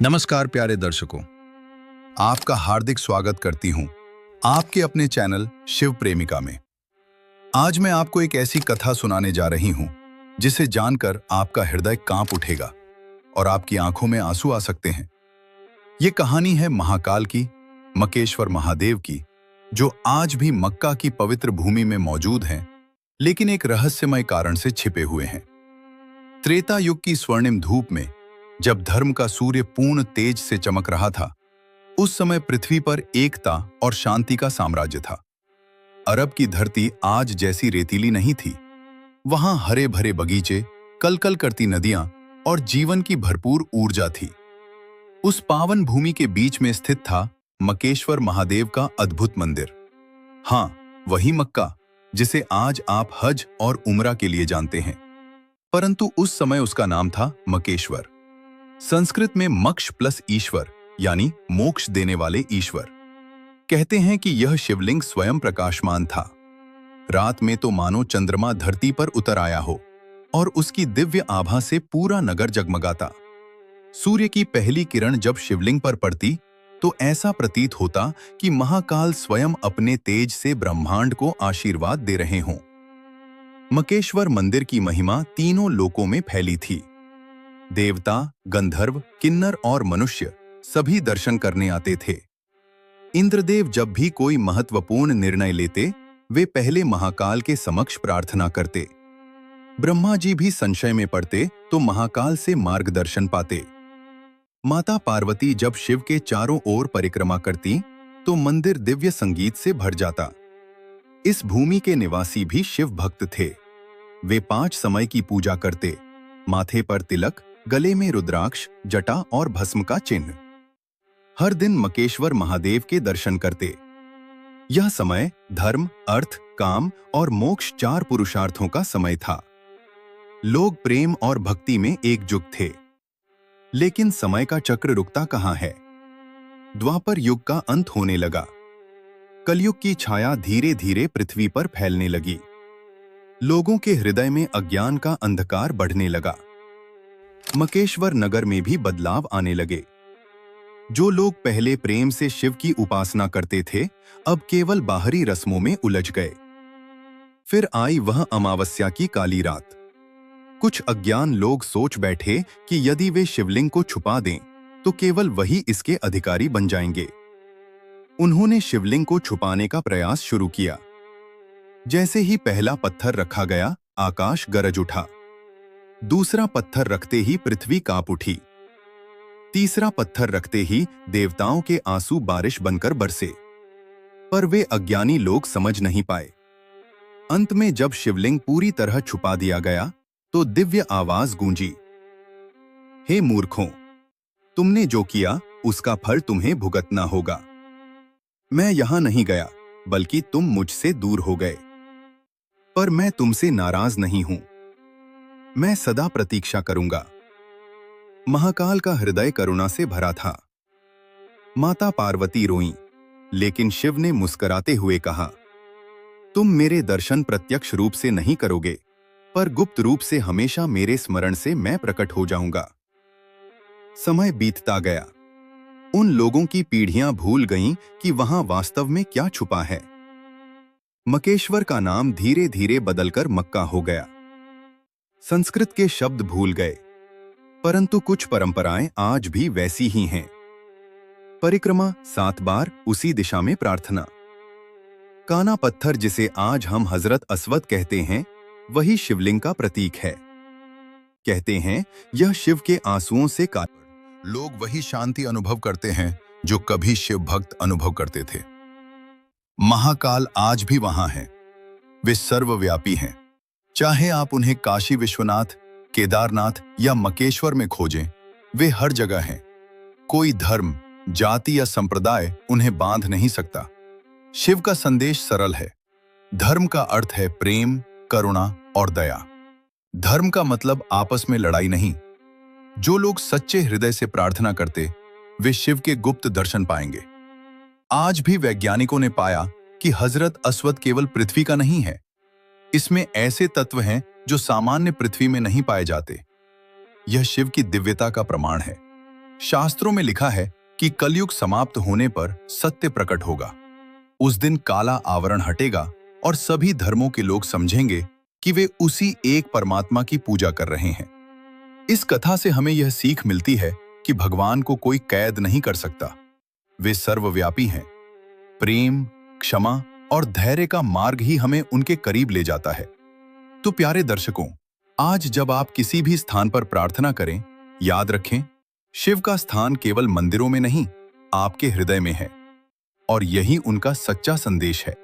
नमस्कार प्यारे दर्शकों, आपका हार्दिक स्वागत करती हूं आपके अपने चैनल शिव प्रेमिका में। आज मैं आपको एक ऐसी कथा सुनाने जा रही हूं जिसे जानकर आपका हृदय कांप उठेगा और आपकी आंखों में आंसू आ सकते हैं। ये कहानी है महाकाल की, मकेश्वर महादेव की, जो आज भी मक्का की पवित्र भूमि में मौजूद हैं, लेकिन एक रहस्यमय कारण से छिपे हुए हैं। त्रेता युग की स्वर्णिम धूप में जब धर्म का सूर्य पूर्ण तेज से चमक रहा था, उस समय पृथ्वी पर एकता और शांति का साम्राज्य था। अरब की धरती आज जैसी रेतीली नहीं थी। वहां हरे भरे बगीचे, कलकल करती नदियां और जीवन की भरपूर ऊर्जा थी। उस पावन भूमि के बीच में स्थित था मकेश्वर महादेव का अद्भुत मंदिर। हां, वही मक्का जिसे आज आप हज और उम्रा के लिए जानते हैं, परंतु उस समय उसका नाम था मकेश्वर। संस्कृत में मक्ष प्लस ईश्वर यानी मोक्ष देने वाले ईश्वर। कहते हैं कि यह शिवलिंग स्वयं प्रकाशमान था। रात में तो मानो चंद्रमा धरती पर उतर आया हो और उसकी दिव्य आभा से पूरा नगर जगमगाता। सूर्य की पहली किरण जब शिवलिंग पर पड़ती तो ऐसा प्रतीत होता कि महाकाल स्वयं अपने तेज से ब्रह्मांड को आशीर्वाद दे रहे हों। मकेश्वर मंदिर की महिमा तीनों लोकों में फैली थी। देवता, गंधर्व, किन्नर और मनुष्य सभी दर्शन करने आते थे। इंद्रदेव जब भी कोई महत्वपूर्ण निर्णय लेते, वे पहले महाकाल के समक्ष प्रार्थना करते। ब्रह्मा जी भी संशय में पड़ते तो महाकाल से मार्गदर्शन पाते। माता पार्वती जब शिव के चारों ओर परिक्रमा करती तो मंदिर दिव्य संगीत से भर जाता। इस भूमि के निवासी भी शिव भक्त थे। वे 5 समय की पूजा करते, माथे पर तिलक, गले में रुद्राक्ष, जटा और भस्म का चिन्ह। हर दिन मकेश्वर महादेव के दर्शन करते। यह समय धर्म, अर्थ, काम और मोक्ष 4 पुरुषार्थों का समय था। लोग प्रेम और भक्ति में एकजुट थे। लेकिन समय का चक्र रुकता कहाँ है। द्वापर युग का अंत होने लगा। कलयुग की छाया धीरे धीरे पृथ्वी पर फैलने लगी। लोगों के हृदय में अज्ञान का अंधकार बढ़ने लगा। मकेश्वर नगर में भी बदलाव आने लगे। जो लोग पहले प्रेम से शिव की उपासना करते थे, अब केवल बाहरी रस्मों में उलझ गए। फिर आई वह अमावस्या की काली रात। कुछ अज्ञान लोग सोच बैठे कि यदि वे शिवलिंग को छुपा दें तो केवल वही इसके अधिकारी बन जाएंगे। उन्होंने शिवलिंग को छुपाने का प्रयास शुरू किया। जैसे ही पहला पत्थर रखा गया, आकाश गरज उठा। दूसरा पत्थर रखते ही पृथ्वी कांप उठी। तीसरा पत्थर रखते ही देवताओं के आंसू बारिश बनकर बरसे। पर वे अज्ञानी लोग समझ नहीं पाए। अंत में जब शिवलिंग पूरी तरह छुपा दिया गया तो दिव्य आवाज गूंजी, हे मूर्खों, तुमने जो किया उसका फल तुम्हें भुगतना होगा। मैं यहां नहीं गया, बल्कि तुम मुझसे दूर हो गए। पर मैं तुमसे नाराज नहीं हूं। मैं सदा प्रतीक्षा करूंगा। महाकाल का हृदय करुणा से भरा था। माता पार्वती रोईं, लेकिन शिव ने मुस्कुराते हुए कहा, तुम मेरे दर्शन प्रत्यक्ष रूप से नहीं करोगे, पर गुप्त रूप से हमेशा मेरे स्मरण से मैं प्रकट हो जाऊंगा। समय बीतता गया। उन लोगों की पीढ़ियां भूल गईं कि वहां वास्तव में क्या छुपा है। मकेश्वर का नाम धीरे धीरे बदलकर मक्का हो गया। संस्कृत के शब्द भूल गए, परंतु कुछ परंपराएं आज भी वैसी ही हैं। परिक्रमा 7 बार, उसी दिशा में प्रार्थना। काना पत्थर जिसे आज हम हजरत अस्वद कहते हैं, वही शिवलिंग का प्रतीक है। कहते हैं यह शिव के आंसुओं से लोग वही शांति अनुभव करते हैं जो कभी शिव भक्त अनुभव करते थे। महाकाल आज भी वहां है। वे सर्वव्यापी हैं। चाहे आप उन्हें काशी विश्वनाथ, केदारनाथ या मकेश्वर में खोजें, वे हर जगह हैं। कोई धर्म, जाति या संप्रदाय उन्हें बांध नहीं सकता। शिव का संदेश सरल है। धर्म का अर्थ है प्रेम, करुणा और दया। धर्म का मतलब आपस में लड़ाई नहीं। जो लोग सच्चे हृदय से प्रार्थना करते, वे शिव के गुप्त दर्शन पाएंगे। आज भी वैज्ञानिकों ने पाया कि हजरत अस्वद केवल पृथ्वी का नहीं है। इसमें ऐसे तत्व हैं जो सामान्य पृथ्वी में नहीं पाए जाते। यह शिव की दिव्यता का प्रमाण है। शास्त्रों में लिखा है कि कलयुग समाप्त होने पर सत्य प्रकट होगा। उस दिन काला आवरण हटेगा और सभी धर्मों के लोग समझेंगे कि वे उसी एक परमात्मा की पूजा कर रहे हैं। इस कथा से हमें यह सीख मिलती है कि भगवान को कोई कैद नहीं कर सकता। वे सर्वव्यापी हैं। प्रेम, क्षमा और धैर्य का मार्ग ही हमें उनके करीब ले जाता है। तो प्यारे दर्शकों, आज जब आप किसी भी स्थान पर प्रार्थना करें, याद रखें, शिव का स्थान केवल मंदिरों में नहीं, आपके हृदय में है। और यही उनका सच्चा संदेश है।